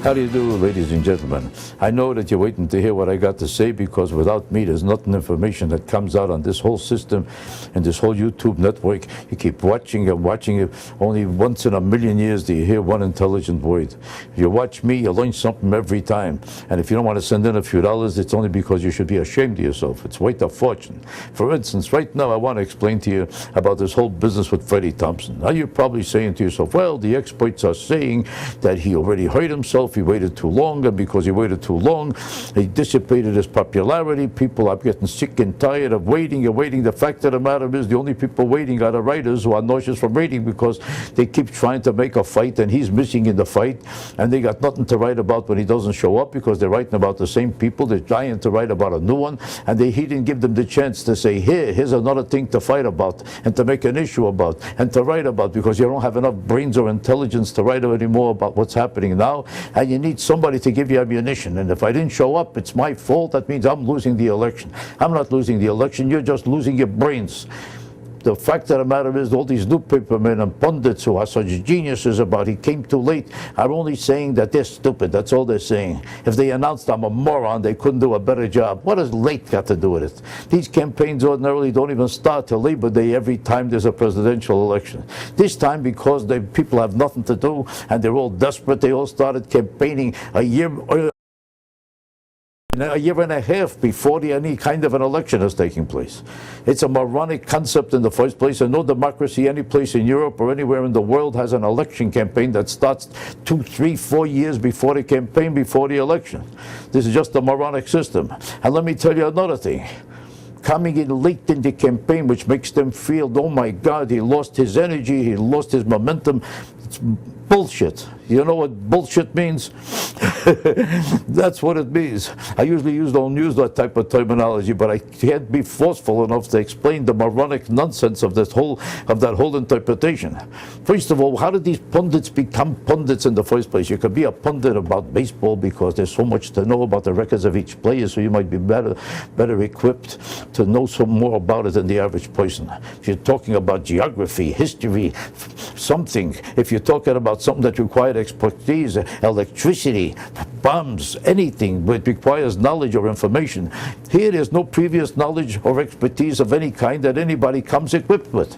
How do you do, ladies and gentlemen? I know that you're waiting to hear what I got to say, because without me, there's nothing information that comes out on this whole system and this whole YouTube network. You keep watching and watching it. Only once in a million years do you hear one intelligent word. If you watch me, you learn something every time. And if you don't want to send in a few dollars, it's only because you should be ashamed of yourself. It's worth a fortune. For instance, right now, I want to explain to you about this whole business with Fred Thompson. Now, you're probably saying to yourself, well, the experts are saying that he already hurt himself. He waited too long, and because he waited too long, he dissipated his popularity. People are getting sick and tired of waiting and waiting. The fact of the matter is, the only people waiting are the writers, who are nauseous from waiting, because they keep trying to make a fight, and he's missing in the fight, and they got nothing to write about when he doesn't show up, because they're writing about the same people. They're trying to write about a new one, and he didn't give them the chance to say, here's another thing to fight about, and to make an issue about, and to write about, because you don't have enough brains or intelligence to write anymore about what's happening now, and you need somebody to give you ammunition. And if I didn't show up, it's my fault. That means I'm losing the election. I'm not losing the election. You're just losing your brains. The fact of the matter is, all these newspapermen and pundits who are such geniuses about he came too late are only saying that they're stupid. That's all they're saying. If they announced I'm a moron, they couldn't do a better job. What has late got to do with it? These campaigns ordinarily don't even start till Labor Day every time there's a presidential election. This time, because people have nothing to do and they're all desperate, they all started campaigning a year and a half before any kind of an election is taking place. It's a moronic concept in the first place, and no democracy any place in Europe or anywhere in the world has an election campaign that starts 2, 3, 4 years before the campaign, before the election. This is just a moronic system. And let me tell you another thing. Coming in late in the campaign, which makes them feel, oh my God, he lost his energy, he lost his momentum. It's bullshit. You know what bullshit means? That's what it means. I usually don't use that type of terminology, but I can't be forceful enough to explain the moronic nonsense of that whole interpretation. First of all, how did these pundits become pundits in the first place? You could be a pundit about baseball because there's so much to know about the records of each player, so you might be better equipped to know some more about it than the average person. If you're talking about geography, history, something, if you're talking about something that requires expertise, electricity, bombs, anything that requires knowledge or information, here there's no previous knowledge or expertise of any kind that anybody comes equipped with.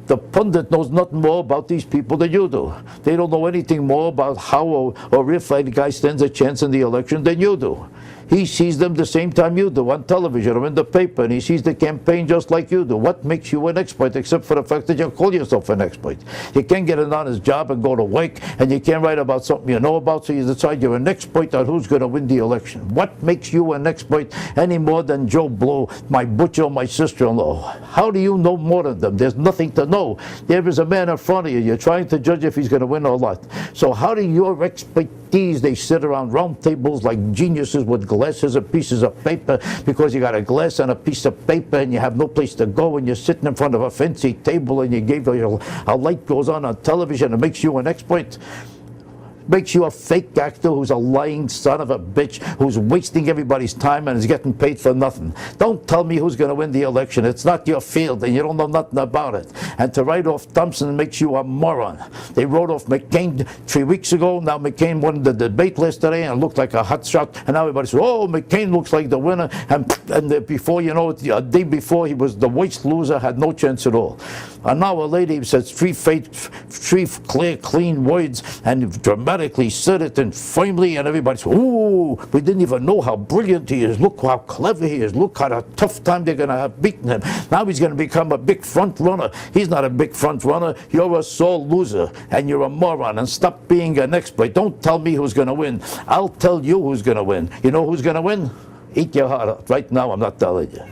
The pundit knows nothing more about these people than you do. They don't know anything more about how or if any guy stands a chance in the election than you do. He sees them the same time you do on television or in the paper, and he sees the campaign just like you do. What makes you an expert except for the fact that you call yourself an expert? You can't get an honest job and go to work, and you can't write about something you know about, so you decide you're an expert on who's going to win the election. What makes you an expert any more than Joe Blow, my butcher, my sister-in-law? How do you know more than them? There's nothing to know. There is a man in front of you. You're trying to judge if he's going to win or not. So how do your expertise, they sit around round tables like geniuses with glasses and pieces of paper, because you got a glass and a piece of paper and you have no place to go, and you're sitting in front of a fancy table and you gave a light goes on television and makes you an expert. Makes you a fake actor who's a lying son of a bitch who's wasting everybody's time and is getting paid for nothing. Don't tell me who's going to win the election. It's not your field and you don't know nothing about it. And to write off Thompson makes you a moron. They wrote off McCain 3 weeks ago. Now McCain won the debate yesterday and looked like a hot shot. And now everybody says, oh, McCain looks like the winner. And before you know it, a day before, he was the worst loser, had no chance at all. An hour later, he says three clear, clean words and dramatically said it and firmly, and everybody says, ooh, we didn't even know how brilliant he is. Look how clever he is. Look how tough time they're going to have beaten him. Now he's going to become a big front runner. He's not a big front runner. You're a sore loser, and you're a moron, and stop being an expert. Don't tell me who's going to win. I'll tell you who's going to win. You know who's going to win? Eat your heart out. Right now, I'm not telling you.